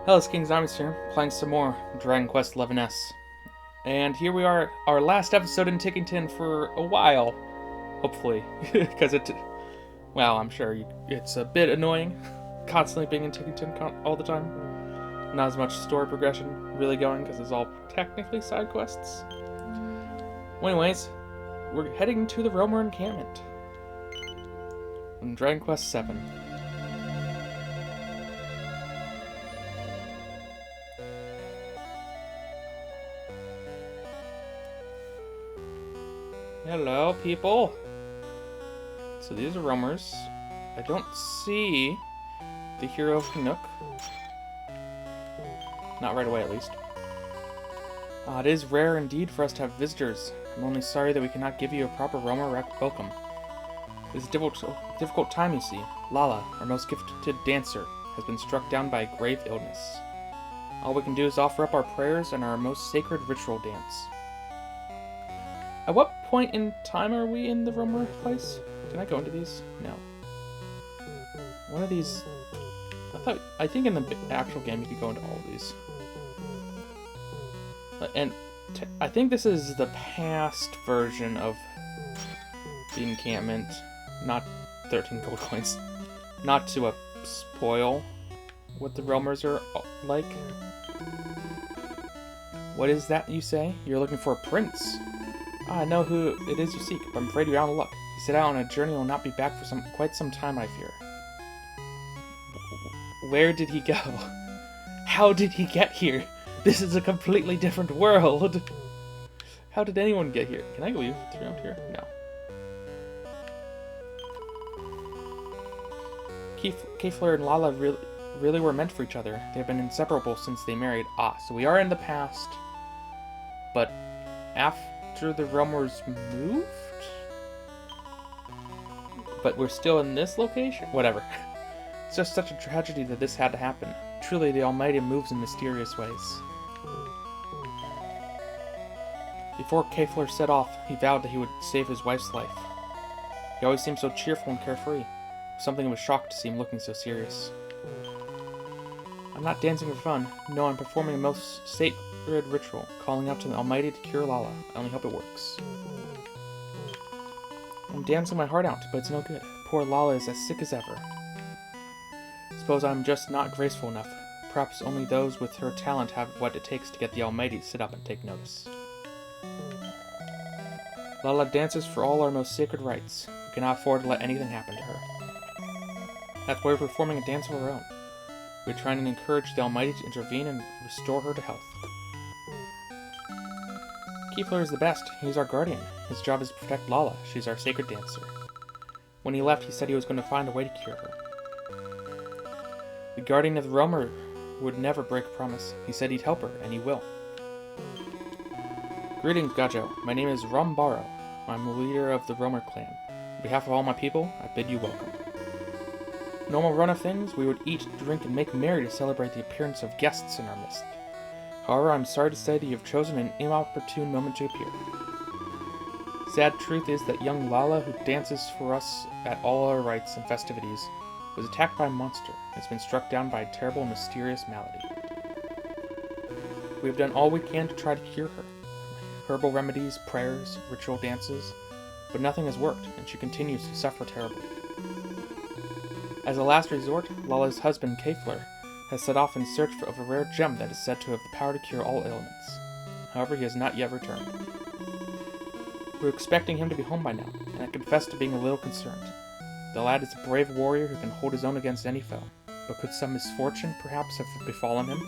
Hello, it's King's Armies here, playing some more Dragon Quest XI's. And here we are, our last episode in Tickington for a while. Hopefully. Because well, I'm sure it's a bit annoying, constantly being in Tickington all the time. Not as much story progression really going, because it's all technically side quests. Well, anyways, we're heading to the Roamer encampment. In Dragon Quest VII. Hello, people. So these are roamers. I don't see the hero of Connock. Not right away, at least. It is rare indeed for us to have visitors. I'm only sorry that we cannot give you a proper roamer welcome. It is a difficult time, you see. Lala, our most gifted dancer, has been struck down by a grave illness. All we can do is offer up our prayers and our most sacred ritual dance. At what point in time are we in the Roamer place? Can I go into these? No. One of these... I think in the actual game you could go into all of these. And I think this is the past version of the encampment. Not 13 gold coins. Not to spoil what the Roamers are like. What is that you say? You're looking for a prince. I know who it is you seek, but I'm afraid you're out of luck. He set out on a journey and will not be back for quite some time, I fear. Where did he go? How did he get here? This is a completely different world. How did anyone get here? Can I leave around here? No. Kefler and Lala really were meant for each other. They have been inseparable since they married. So we are in the past. But after the Roamers moved? But we're still in this location? Whatever. It's just such a tragedy that this had to happen. Truly, the Almighty moves in mysterious ways. Before Kefler set off, he vowed that he would save his wife's life. He always seemed so cheerful and carefree. Something I was shocked to see him looking so serious. I'm not dancing for fun. No, I'm performing a most sacred ritual, calling out to the Almighty to cure Lala. I only hope it works. I'm dancing my heart out, but it's no good. Poor Lala is as sick as ever. Suppose I'm just not graceful enough. Perhaps only those with her talent have what it takes to get the Almighty to sit up and take notice. Lala dances for all our most sacred rites. We cannot afford to let anything happen to her. That's why we're performing a dance of our own. We're trying to encourage the Almighty to intervene and restore her to health. Kefler is the best. He's our guardian. His job is to protect Lala. She's our sacred dancer. When he left, he said he was going to find a way to cure her. The guardian of the Roamer would never break a promise. He said he'd help her, and he will. Greetings, Gajo. My name is Rombaro. I'm the leader of the Roamer clan. On behalf of all my people, I bid you welcome. Normal run of things, we would eat, drink, and make merry to celebrate the appearance of guests in our midst. However, I'm sorry to say that you have chosen an inopportune moment to appear. Sad truth is that young Lala, who dances for us at all our rites and festivities, was attacked by a monster and has been struck down by a terrible and mysterious malady. We have done all we can to try to cure her. Herbal remedies, prayers, ritual dances, but nothing has worked, and she continues to suffer terribly. As a last resort, Lala's husband, Kefler, has set off in search of a rare gem that is said to have the power to cure all ailments. However, he has not yet returned. We're expecting him to be home by now, and I confess to being a little concerned. The lad is a brave warrior who can hold his own against any foe, but could some misfortune perhaps have befallen him?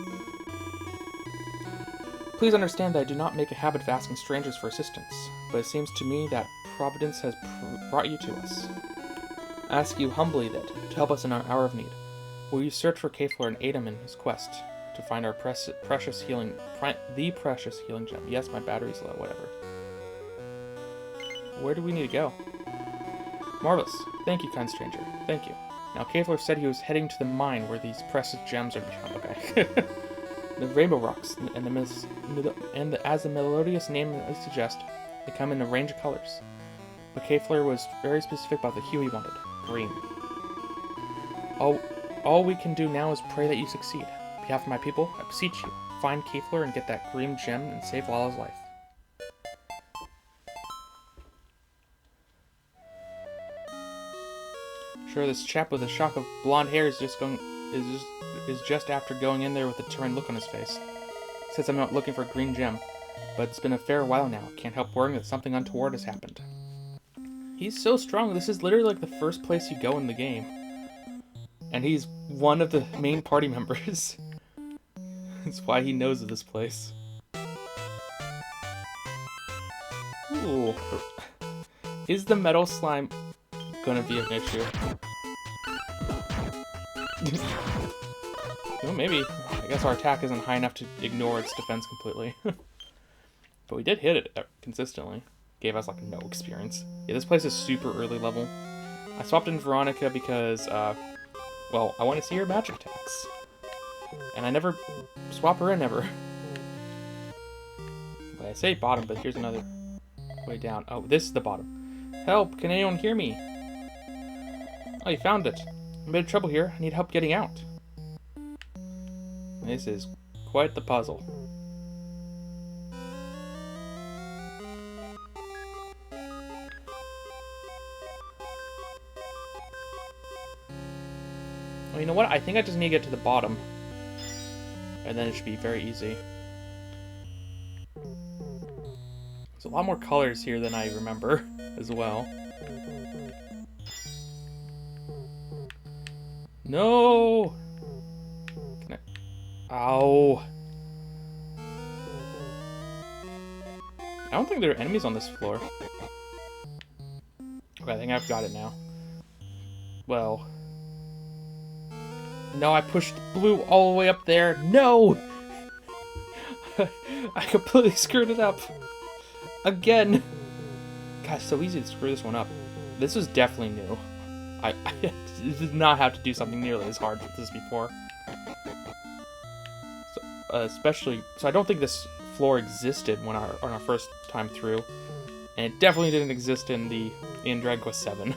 Please understand that I do not make a habit of asking strangers for assistance, but it seems to me that Providence has brought you to us. I ask you humbly that, to help us in our hour of need, will you search for Kefler and aid him in his quest to find our precious healing gem? Yes, my battery's low, whatever. Where do we need to go? Marvelous. Thank you, kind stranger. Thank you. Now, Kefler said he was heading to the mine where these precious gems are to be found. Okay. The Rainbow Rocks, and as the melodious name suggests, they come in a range of colors. But Kefler was very specific about the hue he wanted. Green. All we can do now is pray that you succeed. behalf of my people, I beseech you, find Kefler and get that green gem and save Lala's life. Sure, this chap with a shock of blonde hair is just after going in there with a determined look on his face. Says I'm not looking for a green gem, but it's been a fair while now. Can't help worrying that something untoward has happened. He's so strong. This is literally like the first place you go in the game. And he's one of the main party members. That's why he knows of this place. Ooh. Is the metal slime gonna be an issue? Well, maybe. I guess our attack isn't high enough to ignore its defense completely. But we did hit it consistently. Gave us, like, no experience. Yeah, this place is super early level. I swapped in Veronica because, well, I want to see her magic attacks. And I never swap her in, ever. But I say bottom, but here's another way down. Oh, this is the bottom. Help! Can anyone hear me? Oh, you found it. I'm in trouble here. I need help getting out. This is quite the puzzle. Well, you know what? I think I just need to get to the bottom. And then it should be very easy. There's a lot more colors here than I remember as well. No! Can I... Ow! I don't think there are enemies on this floor. Okay, I think I've got it now. Well... No, I pushed blue all the way up there. No! I completely screwed it up. Again. God, it's so easy to screw this one up. This was definitely new. I did not have to do something nearly as hard as this before. So, especially... So I don't think this floor existed on our first time through. And it definitely didn't exist in Dragon Quest VII.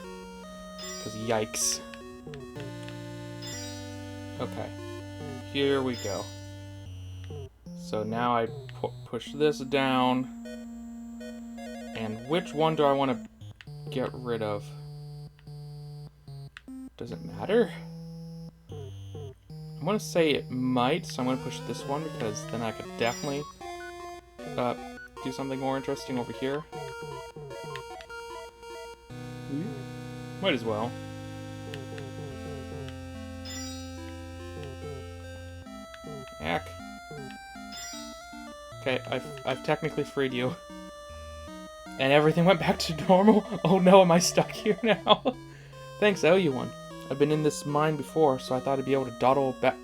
Because yikes. Okay, here we go. So now I push this down. And which one do I want to get rid of? Does it matter? I'm going to say it might, so I'm going to push this one because then I could definitely do something more interesting over here. Might as well. Heck. Okay, I've technically freed you. And everything went back to normal? Oh no, am I stuck here now? Thanks, I owe you one. I've been in this mine before, so I thought I'd be able to dawdle back.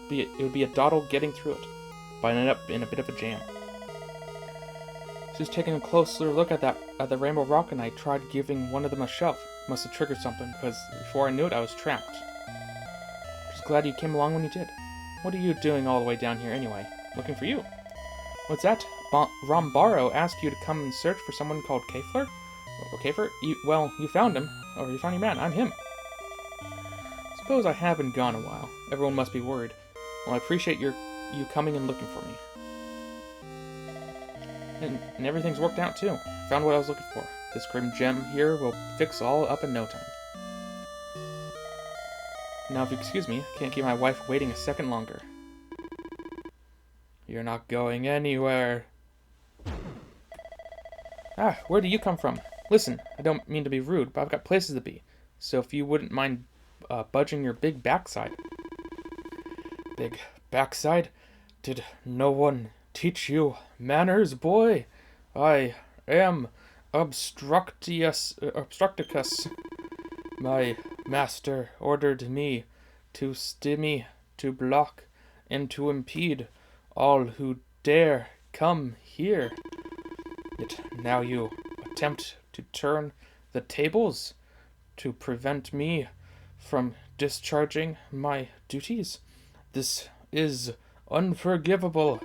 It would be a dawdle getting through it. But I ended up in a bit of a jam. Just taking a closer look at the rainbow rock, and I tried giving one of them a shove. Must have triggered something, because before I knew it, I was trapped. Just glad you came along when you did. What are you doing all the way down here anyway? Looking for you. What's that? Rambaro asked you to come and search for someone called Kefler? Or Kefler? Well, you found him. Or you found your man. I'm him. Suppose I have been gone a while. Everyone must be worried. Well, I appreciate you coming and looking for me. And everything's worked out too. Found what I was looking for. This grim gem here will fix all up in no time. Now, if you excuse me, I can't keep my wife waiting a second longer. You're not going anywhere. Ah, where do you come from? Listen, I don't mean to be rude, but I've got places to be. So if you wouldn't mind budging your big backside. Big backside? Did no one teach you manners, boy? I am Obstructicus. My master ordered me to stimmy, to block, and to impede all who dare come here. Yet now you attempt to turn the tables to prevent me from discharging my duties. This is unforgivable.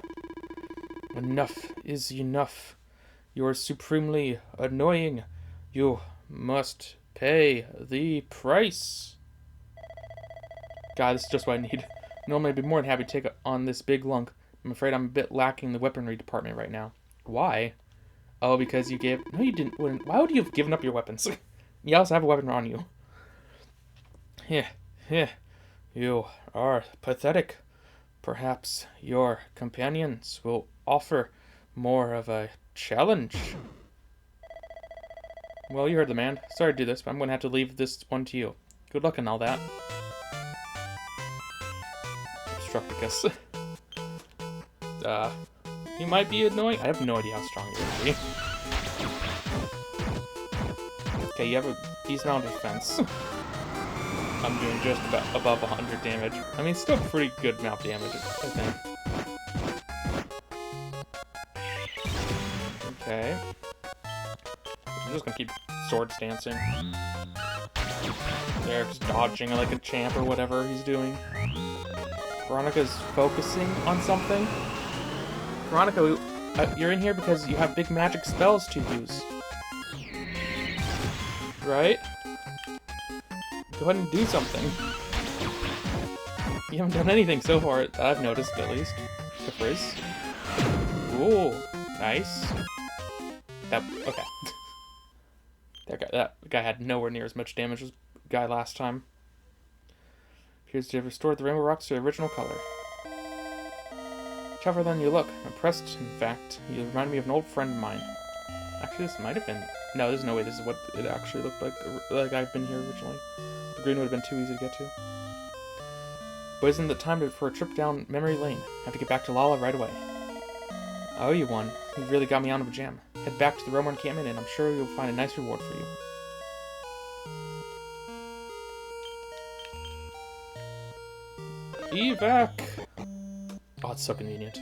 Enough is enough. You are supremely annoying. You must pay the price. God, this is just what I need. Normally I'd be more than happy to take on this big lunk. I'm afraid I'm a bit lacking in the weaponry department right now. Why? Oh, because you gave... No, you didn't. Why would you have given up your weapons? You also have a weapon on you. Yeah, yeah. You are pathetic. Perhaps your companions will offer more of a challenge. Well, you heard the man. Sorry to do this, but I'm going to have to leave this one to you. Good luck and all that. Obstructicus. He might be annoying. I have no idea how strong he would be. Okay, you have a decent amount of defense. I'm doing just about above 100 damage. I mean, still pretty good amount of damage, I think. Okay. I'm just gonna keep sword dancing. There, just dodging like a champ or whatever he's doing. Veronica's focusing on something. Veronica, you're in here because you have big magic spells to use. Right? Go ahead and do something. You haven't done anything so far that I've noticed, at least. Caprice. Ooh, nice. Okay. That guy had nowhere near as much damage as the guy last time. Appears to have restored the rainbow rocks to their original color. Tougher than you look. Impressed, in fact. You remind me of an old friend of mine. Actually, this might have been... No, there's no way this is what it actually looked like I've been here originally. The green would have been too easy to get to. But isn't it time for a trip down memory lane? I have to get back to Lala right away. I owe you one. You really got me out of a jam. Head back to the Roman encampment and I'm sure you'll find a nice reward for you. Evac! Oh, it's so convenient.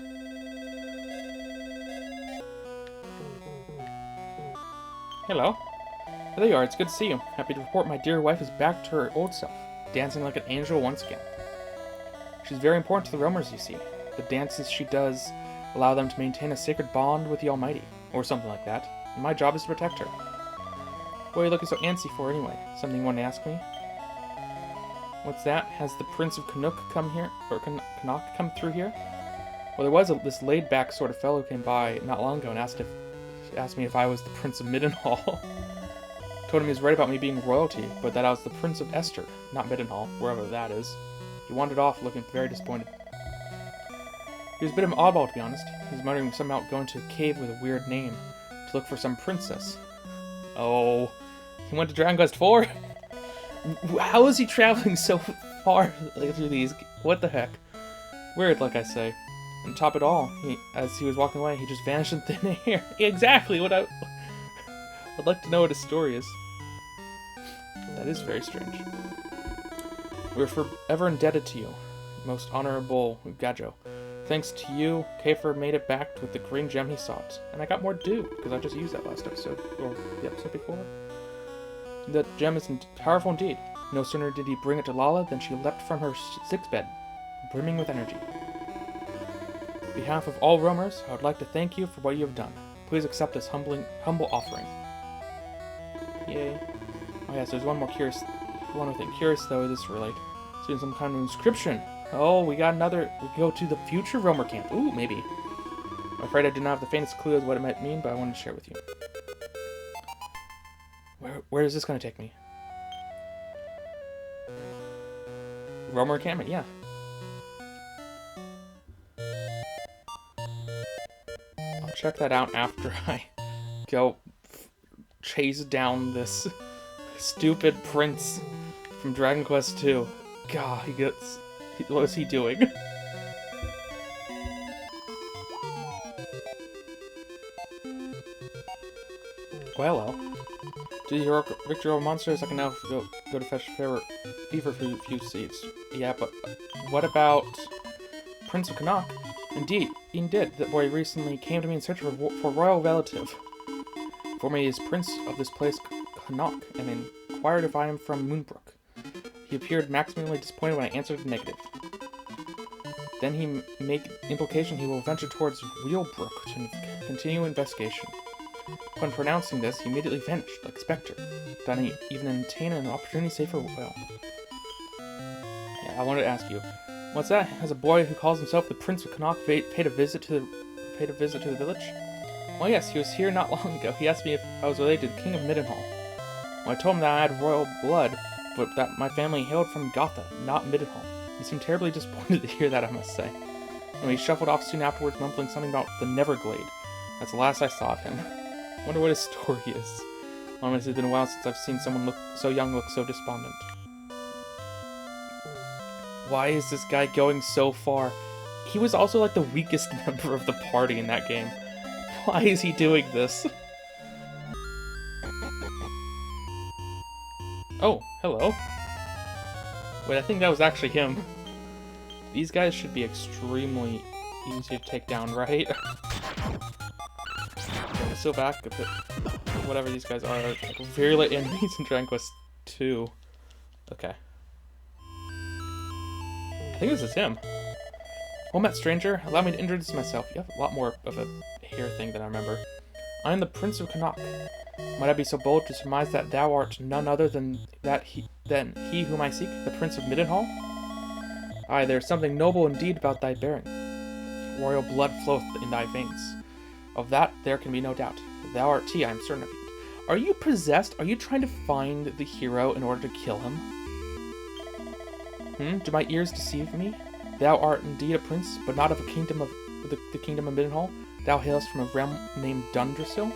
Hello. There you are, it's good to see you. Happy to report my dear wife is back to her old self, dancing like an angel once again. She's very important to the roamers, you see. The dances she does allow them to maintain a sacred bond with the Almighty, or something like that, and my job is to protect her. What are you looking so antsy for anyway? Something you want to ask me? What's that? Has the Prince of Connock come here? Or Connock come through here? Well, there was this laid-back sort of fellow who came by not long ago and asked me if I was the Prince of Middenhall. Told him he was right about me being royalty, but that I was the Prince of Esther, not Middenhall, wherever that is. He wandered off looking very disappointed. He was a bit of an oddball, to be honest. He's muttering something about going to a cave with a weird name to look for some princess. Oh, he went to Dragon Quest IV? How is he traveling so far through these? What the heck? Weird, like I say. And top it all, as he was walking away, he just vanished in thin air. Exactly what I'd like to know what his story is. That is very strange. We're forever indebted to you, most honorable Gajo. Thanks to you, Kafer made it back with the green gem he sought. And I got more to do, because I just used that last episode, or the episode before. The gem is powerful indeed. No sooner did he bring it to Lala than she leapt from her sickbed, brimming with energy. On behalf of all roamers, I would like to thank you for what you have done. Please accept this humble offering. Yay. Oh yes, there's one more thing. Curious though, this relate. Seeing some kind of inscription. Oh, we got another. We go to the future roamer camp. Ooh, maybe. I'm afraid I do not have the faintest clue as what it might mean, but I wanted to share with you. Where is this going to take me? Roamer encampment, yeah. I'll check that out after I go chase down this stupid prince from Dragon Quest II. God, what is he doing? Well. To the heroic victory over monsters, I can now go to fetch fever for a few seeds. Yeah, but what about Prince of Connock? Indeed, that boy recently came to me in search of a royal relative. For me, he is Prince of this place, Connock, and inquired if I am from Moonbrook. He appeared maximally disappointed when I answered negative. Then he made implication he will venture towards Wheelbrook to continue investigation. Upon pronouncing this, he immediately vanished, like a spectre. Did I even obtain an opportunity to say farewell? Yeah, I wanted to ask you, What's that? Has a boy who calls himself the Prince of Connock paid a visit to the village? Well, yes, he was here not long ago. He asked me if I was related to the King of Midenhall. Well, I told him that I had royal blood, but that my family hailed from Gotha, not Midenhall. He seemed terribly disappointed to hear that, I must say. And he shuffled off soon afterwards, mumbling something about the Neverglade. That's the last I saw of him. Wonder what his story is. Honestly, it's been a while since I've seen someone look so despondent. Why is this guy going so far? He was also like the weakest member of the party in that game. Why is he doing this? Oh, hello. Wait, I think that was actually him. These guys should be extremely easy to take down, right? Okay, still back a bit. Whatever these guys are, like virulent enemies in Dragon Quest 2. Okay. I think this is him. Well met, stranger. Allow me to introduce myself. You have a lot more of a hair thing than I remember. I am the Prince of Connock. Might I be so bold to surmise that thou art none other than he whom I seek, the Prince of Midenhall? Aye, there is something noble indeed about thy bearing. Royal blood floweth in thy veins. Of that there can be no doubt. Thou art he, I am certain of it. Are you possessed? Are you trying to find the hero in order to kill him? Do my ears deceive me? Thou art indeed a prince, but not of a kingdom of the kingdom of Midenhall. Thou hailest from a realm named Dundrasil?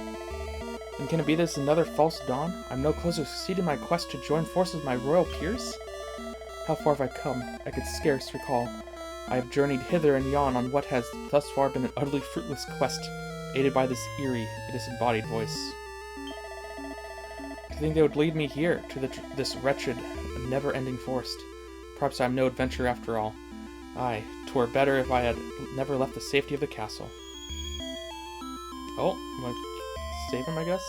And can it be this another false dawn? I'm no closer succeeded in my quest to join forces with my royal peers? How far have I come? I could scarce recall. I have journeyed hither and yon on what has thus far been an utterly fruitless quest, aided by this eerie, disembodied voice. To think they would lead me here, to this wretched, never-ending forest. Perhaps I am no adventurer after all. Aye, 'twere better if I had never left the safety of the castle. Oh, I'm gonna save him, I guess?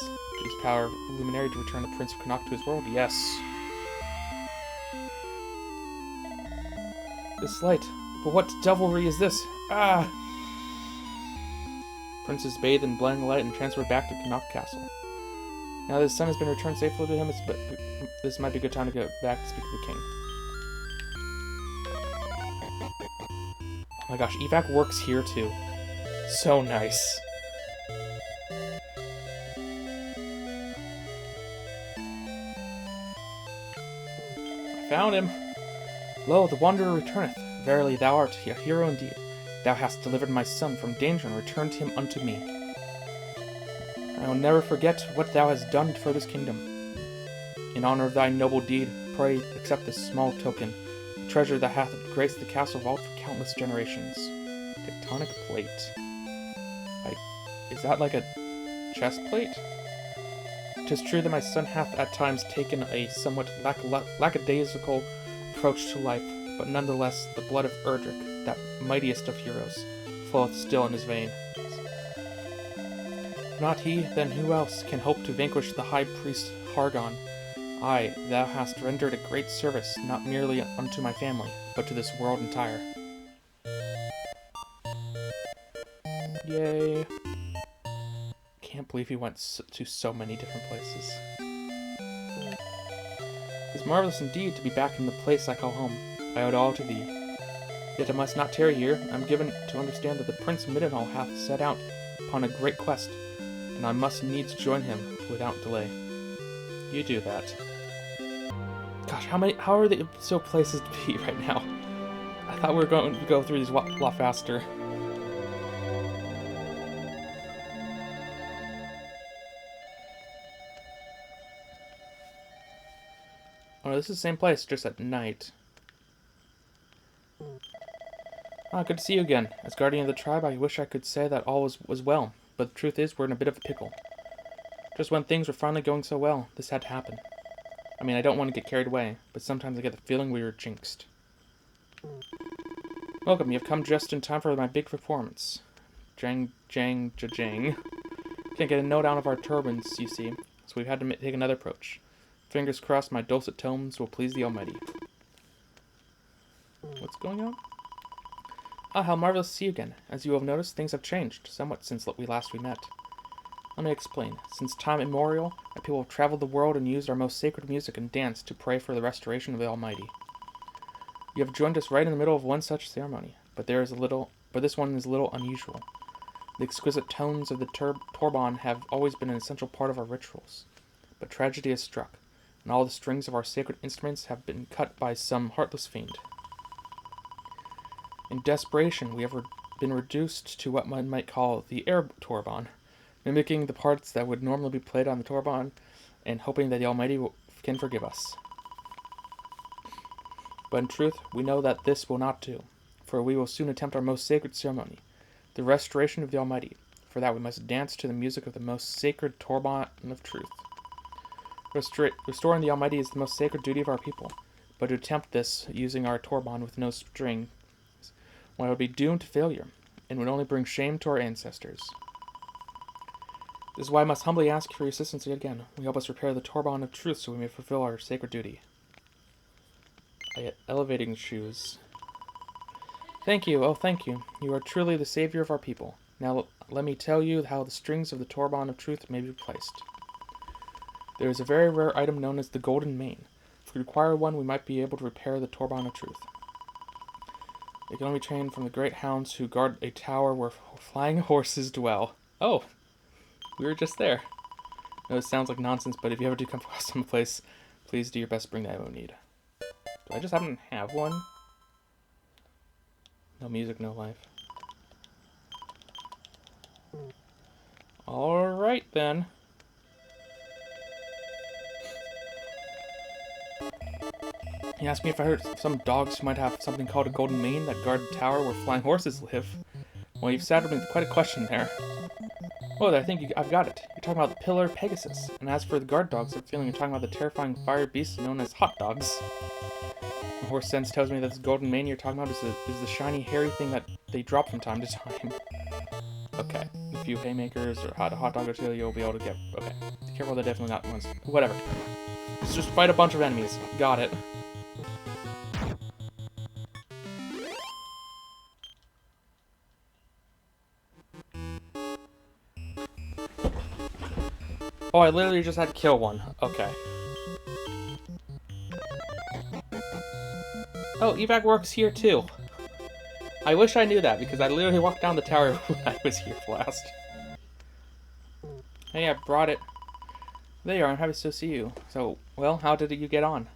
Use power of Luminary to return the Prince of Connock to his world? Yes. This light. But what devilry is this? Ah! Prince is bathed in blinding light and transferred back to Connock Castle. Now that his son has been returned safely to him, this might be a good time to go back to speak to the king. Oh my gosh, evac works here too. So nice. I found him. Lo, the wanderer returneth. Verily, thou art a hero indeed. Thou hast delivered my son from danger and returned him unto me. I will never forget what thou hast done for this kingdom. In honor of thy noble deed, pray accept this small token, a treasure that hath graced the castle vault for countless generations. Tectonic plate. Is that like a chest plate? 'Tis true that my son hath at times taken a somewhat lackadaisical approach to life, but nonetheless the blood of Erdrick, that mightiest of heroes, floweth still in his vein. If not he, then who else can hope to vanquish the high priest Hargon? Aye, thou hast rendered a great service, not merely unto my family, but to this world entire. Yay. Can't believe he went to so many different places. It's marvelous indeed to be back in the place I call home. I owe it all to thee. Yet I must not tarry here. I am given to understand that the Prince of Midenhall hath set out upon a great quest, and I must needs join him without delay. You do that. Gosh, how are the so places to be right now? I thought we were going to go through these a lot faster. Oh, this is the same place, just at night. Ah, good to see you again. As guardian of the tribe, I wish I could say that all was well, but the truth is we're in a bit of a pickle. Just when things were finally going so well, this had to happen. I mean, I don't want to get carried away, but sometimes I get the feeling we were jinxed. Welcome, you've come just in time for my big performance. Jang. Can't get a note out of our turbines, you see, so we've had to take another approach. Fingers crossed my dulcet tones will please the Almighty. What's going on? Ah, how marvelous to see you again. As you have noticed, things have changed somewhat since we last met. Let me explain. Since time immemorial, my people have traveled the world and used our most sacred music and dance to pray for the restoration of the Almighty. You have joined us right in the middle of one such ceremony, but this one is a little unusual. The exquisite tones of the torban have always been an essential part of our rituals, but tragedy has struck, and all the strings of our sacred instruments have been cut by some heartless fiend. In desperation, we have been reduced to what one might call the air torban, mimicking the parts that would normally be played on the torban, and hoping that the Almighty can forgive us. But in truth, we know that this will not do, for we will soon attempt our most sacred ceremony, the restoration of the Almighty. For that we must dance to the music of the most sacred torban of truth. Restoring the Almighty is the most sacred duty of our people, but to attempt this using our torban with no string, well, it would be doomed to failure, and would only bring shame to our ancestors. This is why I must humbly ask for your assistance yet again. Will you help us repair the torban of truth so we may fulfill our sacred duty? I get elevating shoes. Thank you, oh thank you. You are truly the savior of our people. Now let me tell you how the strings of the torban of truth may be placed. There is a very rare item known as the golden mane. If we require one, we might be able to repair the torban of truth. It can only be trained from the great hounds who guard a tower where flying horses dwell. Oh, we were just there. No, it sounds like nonsense, but if you ever do come across someplace, please do your best to bring the item we need. Do I just happen to have one? No music, no life. Alright then. He asked me if I heard some dogs who might have something called a golden mane that guard the tower where flying horses live. Well, you've saddled me with quite a question there. Oh, I think I've got it. You're talking about the pillar Pegasus. And as for the guard dogs, I'm feeling you're talking about the terrifying fire beasts known as hot dogs. My horse sense tells me that this golden mane you're talking about is the shiny, hairy thing that they drop from time to time. Okay. A few haymakers or a hot dog or two, you'll be able to get... Okay. Be careful, they're definitely not ones. Whatever. Let's just fight a bunch of enemies. Got it. Oh, I literally just had to kill one. Okay. Oh, evac works here too. I wish I knew that, because I literally walked down the tower when I was here last. Hey, I brought it. There you are, I'm happy to see you. So, well, how did you get on?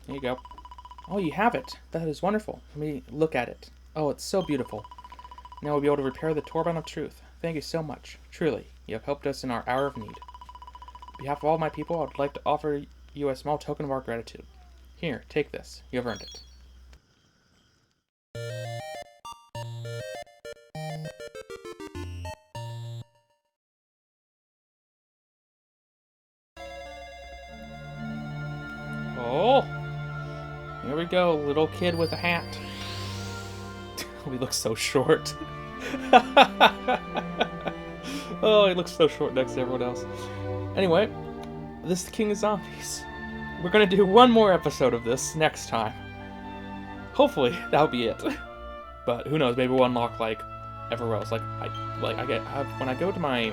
There you go. Oh, you have it. That is wonderful. Let me look at it. Oh, it's so beautiful. Now we'll be able to repair the Torban of Truth. Thank you so much. Truly, you have helped us in our hour of need. On behalf of all my people, I would like to offer you a small token of our gratitude. Here, take this. You have earned it. Oh! Here we go, little kid with a hat. We look so short. Oh, he looks so short next to everyone else. Anyway, this is the King of Zombies. We're gonna do one more episode of this next time. Hopefully, that'll be it. But who knows? Maybe we'll unlock like everywhere else. When I go to my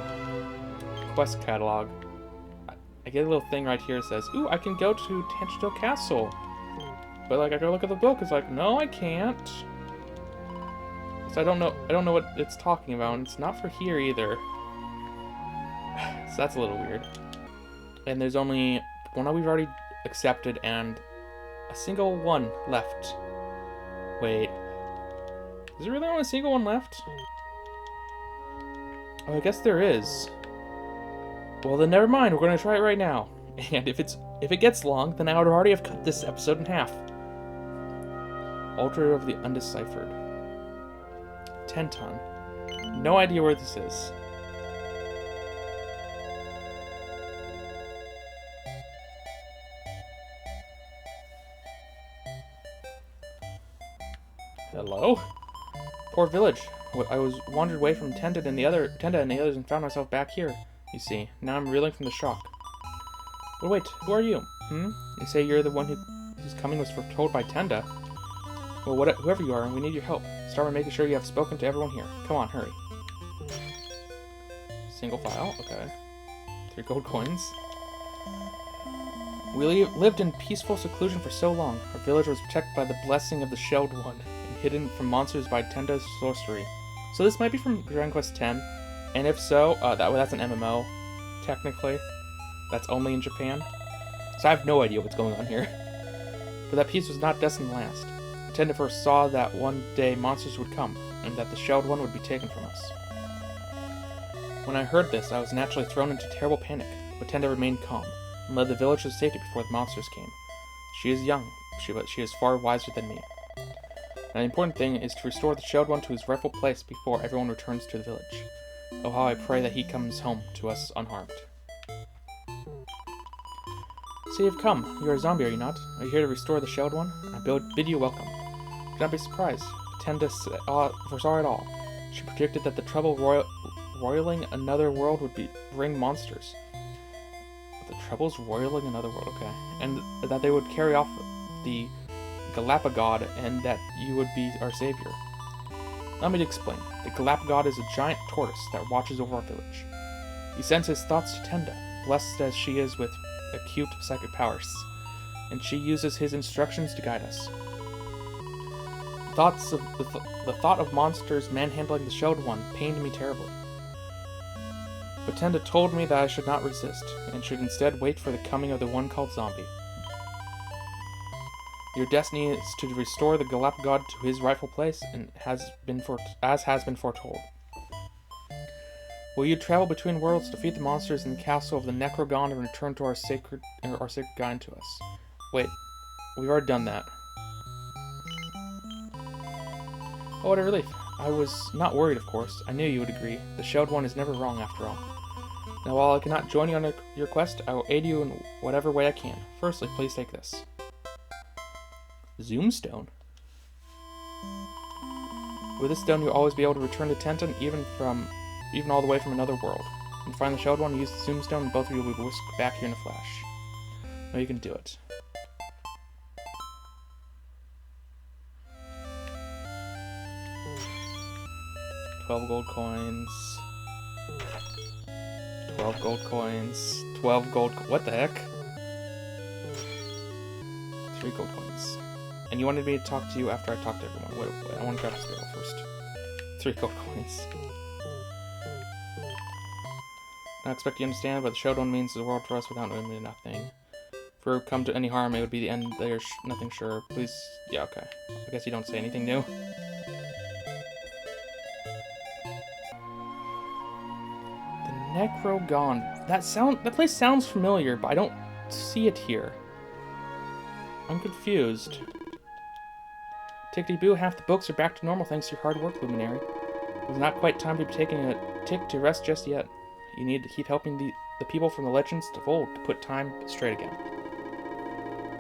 quest catalog, I get a little thing right here that says, "Ooh, I can go to Tangento Castle." But like, I go look at the book. It's like, no, I can't. So I don't know what it's talking about, and it's not for here either. So that's a little weird. And there's only one that we've already accepted and a single one left. Wait. Is there really only a single one left? Oh, I guess there is. Well, then never mind. We're going to try it right now. And if it gets long, then I would already have cut this episode in half. Altar of the Undeciphered. Tenton. No idea where this is. Hello? Poor village. I was wandered away from Tenda and the others and found myself back here. You see, now I'm reeling from the shock. Well, wait, who are you? You say you're the one whose coming was foretold by Tenda? Well, whoever you are, we need your help. Start by making sure you have spoken to everyone here. Come on, hurry. Single file, okay. 3 gold coins. We lived in peaceful seclusion for so long. Our village was protected by the blessing of the Shelled One, and hidden from monsters by Tenda's sorcery. So this might be from Dragon Quest X, and if so, that's an MMO, technically. That's only in Japan. So I have no idea what's going on here. But that peace was not destined to last. Tenda first saw that one day monsters would come, and that the Shelled One would be taken from us. When I heard this, I was naturally thrown into terrible panic, but Tenda remained calm, and led the village to safety before the monsters came. She is young, but she is far wiser than me. And the important thing is to restore the Shelled One to his rightful place before everyone returns to the village. Oh, how I pray that he comes home to us unharmed. So you've come. You're a zombie, are you not? Are you here to restore the Shelled One? I bid you welcome. Do not be surprised. Tenda foresaw it all. She predicted that the trouble roiling another world would bring monsters. The troubles roiling another world, okay. And that they would carry off the Galapagod, and that you would be our savior. Let me explain. The Galapagod is a giant tortoise that watches over our village. He sends his thoughts to Tenda, blessed as she is with acute psychic powers, and she uses his instructions to guide us. The thought of monsters manhandling the Shelled One pained me terribly. But Tenda told me that I should not resist, and should instead wait for the coming of the one called Zombie. Your destiny is to restore the Galapagod to his rightful place, and has been foretold. Will you travel between worlds, defeat the monsters in the castle of the Necrogon, and return to our sacred guide to us? Wait, we've already done that. Oh, what a relief. I was not worried, of course. I knew you would agree. The Shelled One is never wrong, after all. Now, while I cannot join you on your quest, I will aid you in whatever way I can. Firstly, please take this. Zoomstone? With this stone, you'll always be able to return to Tenton, even all the way from another world. And find the Shelled One, use the Zoomstone, and both of you will be whisked back here in a flash. Now you can do it. $12 gold coins. 12 gold coins. 12 gold. What the heck? 3 gold coins. And you wanted me to talk to you after I talked to everyone. Wait, I want to grab this barrel first. 3 gold coins. I expect you understand, but the Shelled One means the world for us without knowing nothing. If we come to any harm, it would be the end. There's nothing sure. Please. Yeah, okay. I guess you don't say anything new. Necrogon. That place sounds familiar, but I don't see it here. I'm confused. Tickety-boo, half the books are back to normal thanks to your hard work, Luminary. It was not quite time to be taking a tick to rest just yet. You need to keep helping the people from the legends to fold to put time straight again.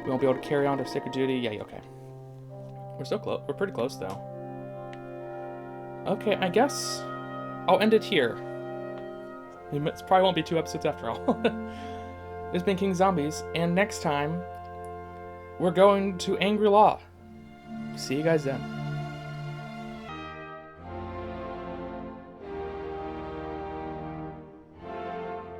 We won't be able to carry on our sacred duty. Yeah, okay. We're so close. We're pretty close, though. Okay, I guess I'll end it here. It probably won't be 2 episodes after all. It's been King Zombies, and next time, we're going to Angry Law. See you guys then.